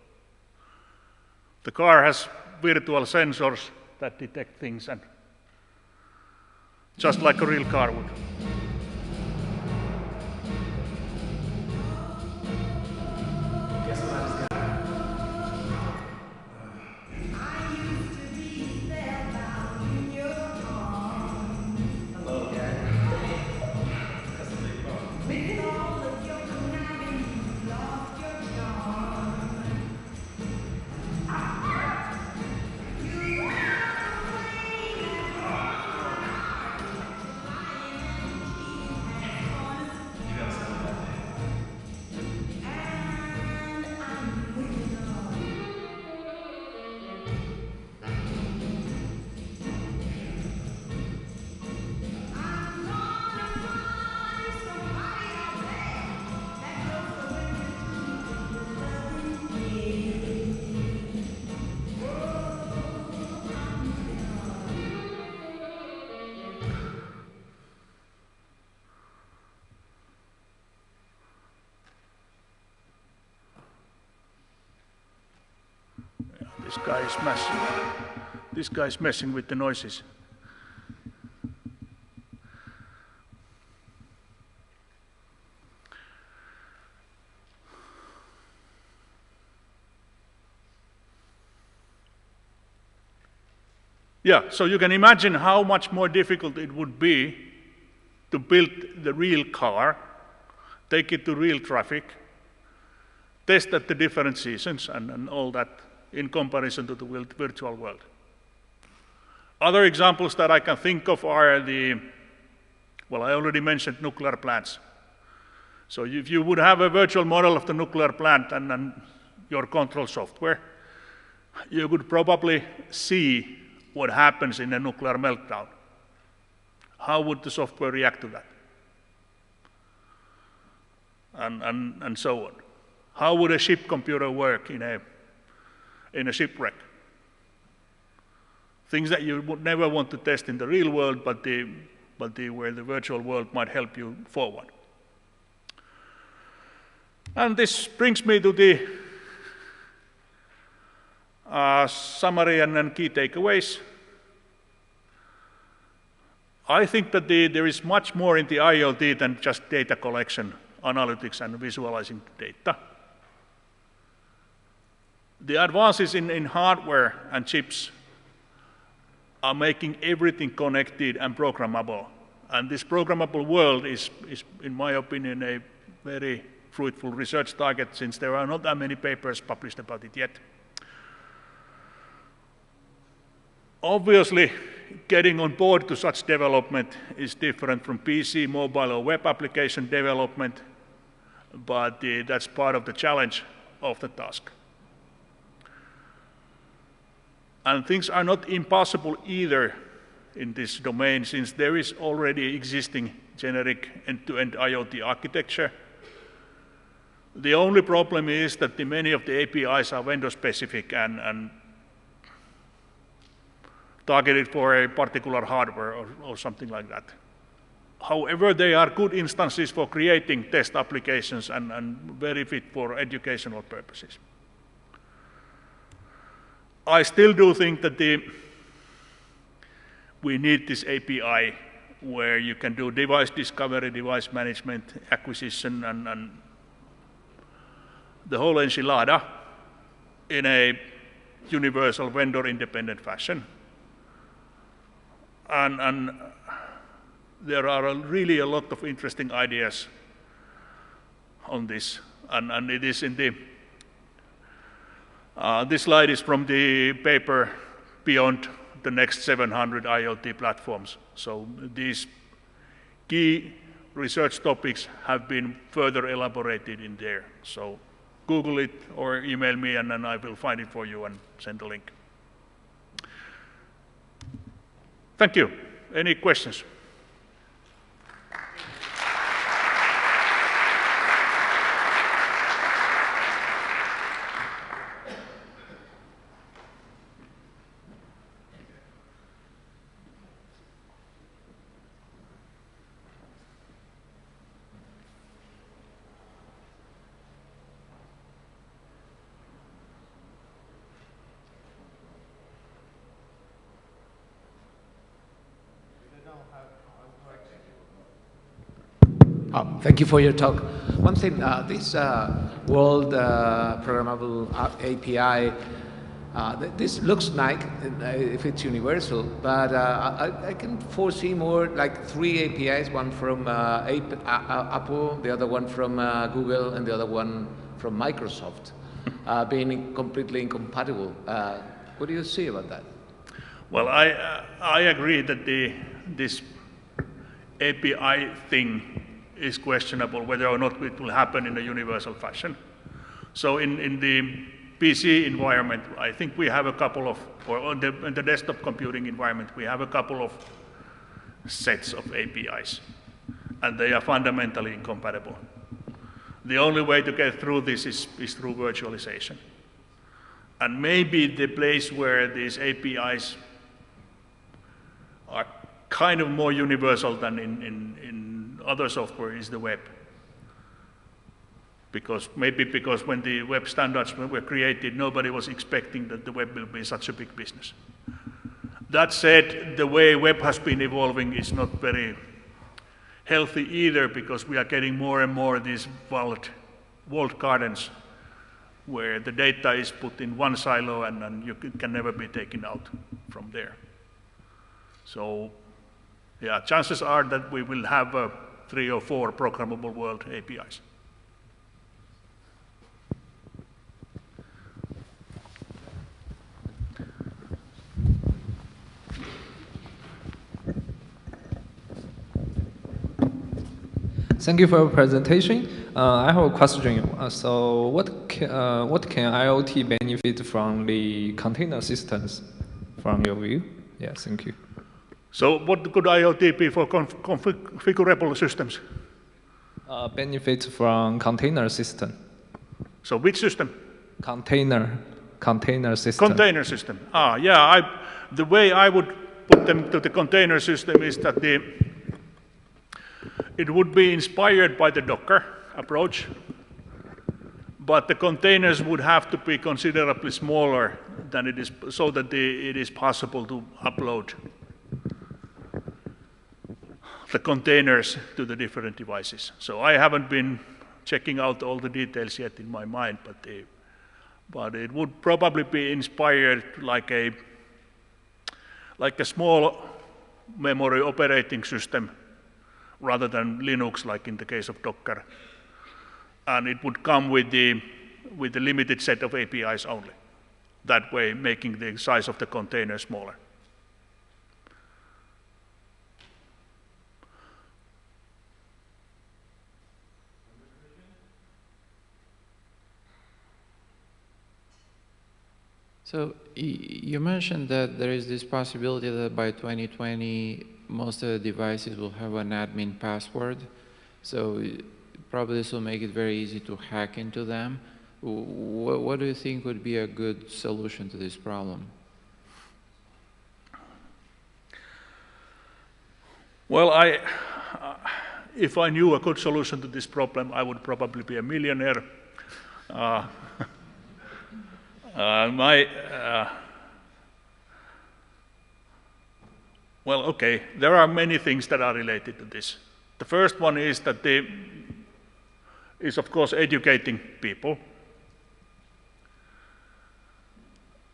S2: The car has virtual sensors that detect things, and just like a real car would. This guy is messing with the noises. Yeah, so you can imagine how much more difficult it would be to build the real car, take it to real traffic, test at the different seasons and all that in comparison to the virtual world. Other examples that I can think of are well, I already mentioned nuclear plants. So if you would have a virtual model of the nuclear plant and your control software, you could probably see what happens in a nuclear meltdown. How would the software react to that? And so on. How would a ship computer work in a shipwreck? Things that you would never want to test in the real world, but where the virtual world might help you forward. And this brings me to the summary and key takeaways. I think that there is much more in the IoT than just data collection, analytics, and visualizing data. The advances in hardware and chips are making everything connected and programmable. And this programmable world is, in my opinion, a very fruitful research target, since there are not that many papers published about it yet. Obviously, getting on board to such development is different from PC, mobile, or web application development, but that's part of the challenge of the task. And things are not impossible either in this domain, since there is already existing generic end-to-end IoT architecture. The only problem is that many of the APIs are vendor-specific and targeted for a particular hardware or something like that. However, they are good instances for creating test applications and very fit for educational purposes. I still do think that we need this API where you can do device discovery, device management, acquisition, and the whole enchilada in a universal vendor-independent fashion. And there are really a lot of interesting ideas on this, and it is in the this slide is from the paper Beyond the Next 700 IoT Platforms. So these key research topics have been further elaborated in there. So Google it or email me, and then I will find it for you and send a link. Thank Thank you. Any questions?
S3: Thank you for your talk. One thing, this World Programmable API, this looks like, if it's universal, but I can foresee more like 3 APIs, one from Apple, the other one from Google, and the other one from Microsoft, being completely incompatible. What do you see about that?
S2: Well, I agree that this API thing is questionable whether or not it will happen in a universal fashion. So in the PC environment, I think we have a couple of, or in the desktop computing environment, we have a couple of sets of APIs, and they are fundamentally incompatible. The only way to get through this is through virtualization. And maybe the place where these APIs are kind of more universal than in other software is the web. Maybe because when the web standards were created, nobody was expecting that the web will be such a big business. That said, the way web has been evolving is not very healthy either, because we are getting more and more these walled gardens where the data is put in one silo and you can never be taken out from there. So, yeah, chances are that we will have 3 or 4 programmable world APIs.
S4: Thank you for your presentation. I have a question. So what can IoT benefit from the container systems from your view? Yeah, thank you.
S2: So what could IoT be for configurable systems?
S4: Benefits from container system.
S2: So which system?
S4: Container system.
S2: Container system. Yeah, the way I would put them to the container system is that it would be inspired by the Docker approach, but the containers would have to be considerably smaller than it is, so that it is possible to upload the containers to the different devices. So I haven't been checking out all the details yet in my mind, but it would probably be inspired like a small memory operating system rather than Linux, like in the case of Docker. And it would come with the limited set of APIs only. That way, making the size of the container smaller.
S5: So you mentioned that there is this possibility that by 2020, most of the devices will have an admin password. So probably this will make it very easy to hack into them. What do you think would be a good solution to this problem?
S2: Well, if I knew a good solution to this problem, I would probably be a millionaire. Well, okay, there are many things that are related to this. The first one is that is of course educating people.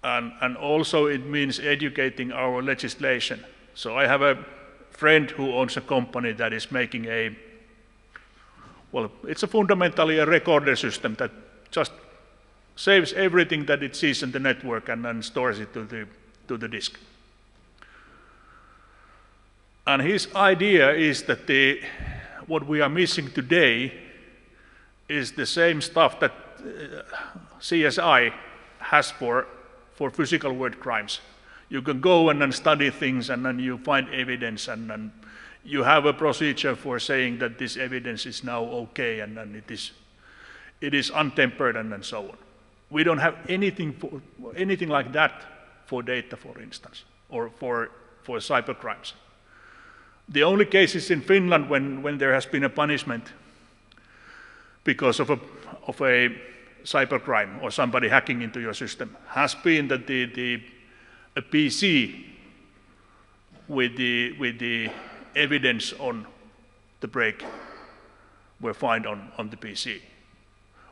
S2: And also it means educating our legislation. So I have a friend who owns a company that is making it's fundamentally a recorder system that just saves everything that it sees in the network and then stores it to the disk. And his idea is that what we are missing today is the same stuff that CSI has for physical word crimes. You can go and then study things, and then you find evidence, and then you have a procedure for saying that this evidence is now okay, and then it is untempered, and so on. We don't have anything like that for data, for instance, or for cybercrimes. The only cases in Finland when there has been a punishment because of a cybercrime or somebody hacking into your system has been that a PC with the evidence on the break were found on the PC.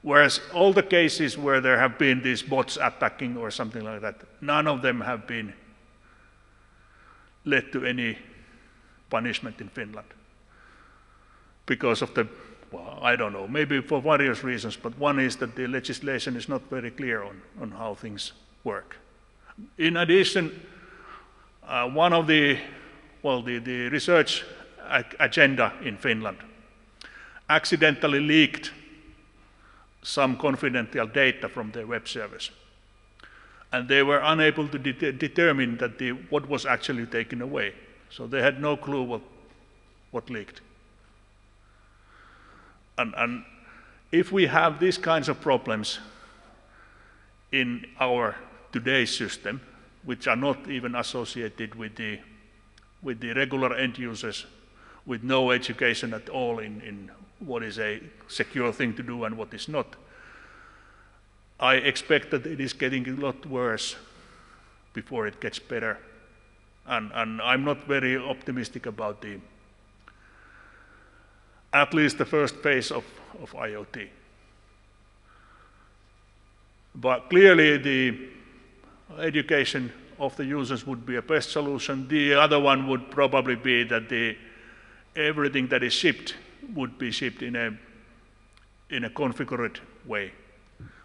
S2: Whereas all the cases where there have been these bots attacking or something like that, none of them have been led to any punishment in Finland. Because of the, well, I don't know, maybe for various reasons, but one is that the legislation is not very clear on how things work. In addition, one of the research agenda in Finland accidentally leaked some confidential data from their web servers. And they were unable to determine that what was actually taken away. So they had no clue what leaked. And if we have these kinds of problems in our today's system, which are not even associated with the regular end users, with no education at all in what is a secure thing to do and what is not, I expect that it is getting a lot worse before it gets better. And I'm not very optimistic about at least the first phase of IoT. But clearly the education of the users would be a best solution. The other one would probably be that everything that is shipped would be shipped in a configured way,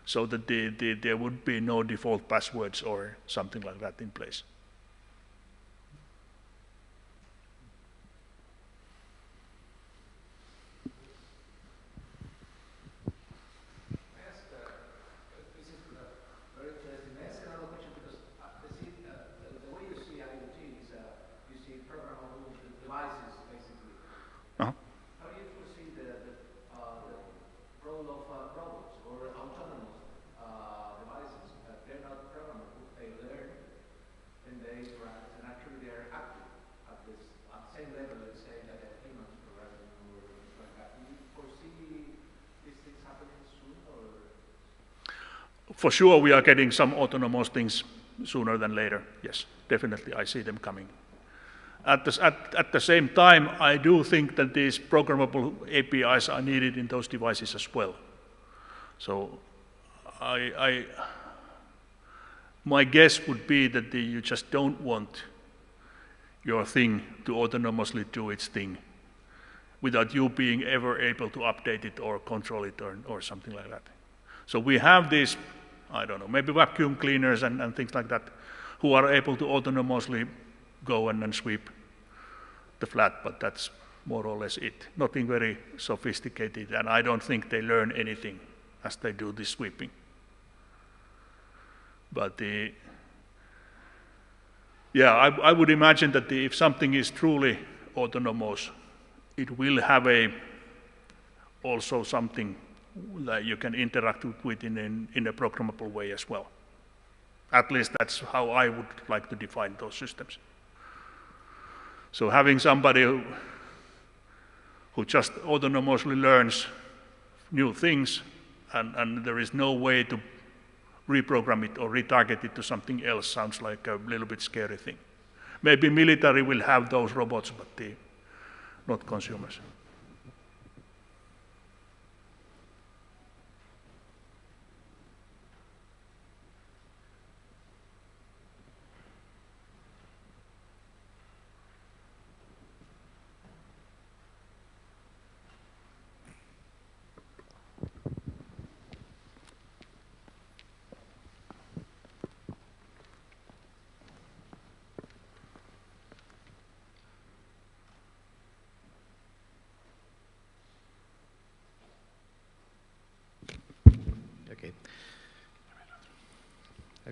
S2: so that there would be no default passwords or something like that in place. For sure, we are getting some autonomous things sooner than later. Yes, definitely, I see them coming. At the same time, I do think that these programmable APIs are needed in those devices as well. So my guess would be that you just don't want your thing to autonomously do its thing without you being ever able to update it or control it or something like that. So we have these, I don't know, maybe vacuum cleaners and things like that, who are able to autonomously go and sweep the flat, but that's more or less it. Nothing very sophisticated, and I don't think they learn anything as they do this sweeping. But I would imagine that if something is truly autonomous, it will have also something that you can interact with in a programmable way as well. At least that's how I would like to define those systems. So having somebody who just autonomously learns new things and there is no way to reprogram it or retarget it to something else sounds like a little bit scary thing. Maybe military will have those robots, but not consumers.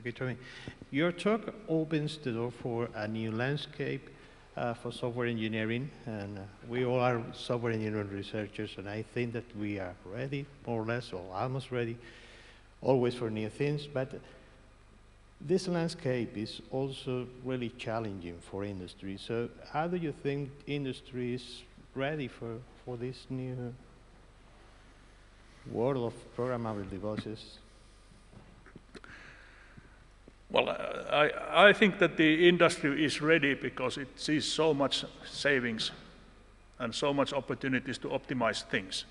S1: Okay, Tommi. Your talk opens the door for a new landscape for software engineering, and we all are software engineering researchers, and I think that we are ready, more or less, or almost ready, always for new things, but this landscape is also really challenging for industry. So how do you think industry is ready for this new world of programmable devices?
S2: Well, I think that the industry is ready because it sees so much savings and so much opportunities to optimize things.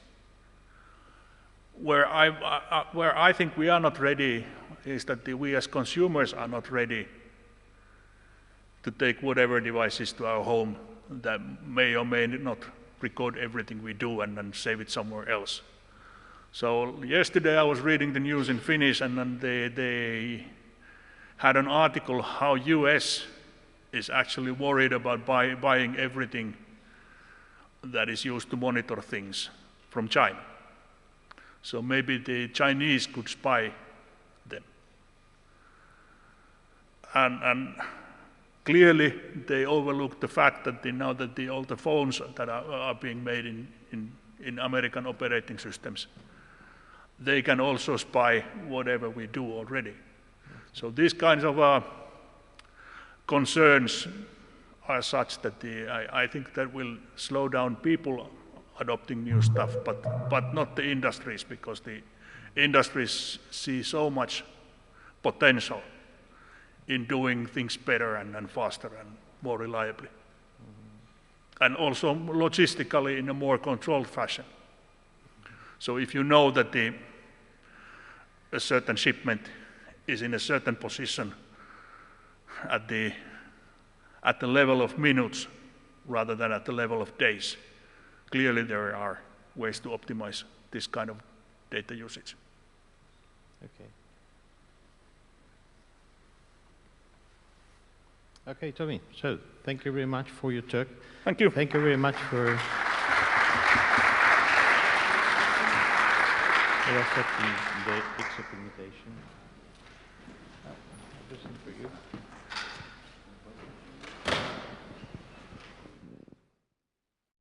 S2: Where I think we are not ready is that we as consumers are not ready to take whatever devices to our home that may or may not record everything we do and then save it somewhere else. So yesterday I was reading the news in Finnish, and then they had an article how US is actually worried about buying everything that is used to monitor things from China. So maybe the Chinese could spy them. And clearly they overlooked the fact that now that all the phones that are being made in American operating systems, they can also spy whatever we do already. So these kinds of concerns are such that I think that will slow down people adopting new stuff, but not the industries, because the industries see so much potential in doing things better and faster and more reliably. And also logistically in a more controlled fashion. So if you know that a certain shipment is in a certain position at the level of minutes rather than at the level of days, clearly there are ways to optimize this kind of data usage.
S1: Okay. Okay, Tommi, so thank you very much for your talk.
S2: Thank you.
S1: Thank you very much for accepting the ICSOC invitation. Question for you.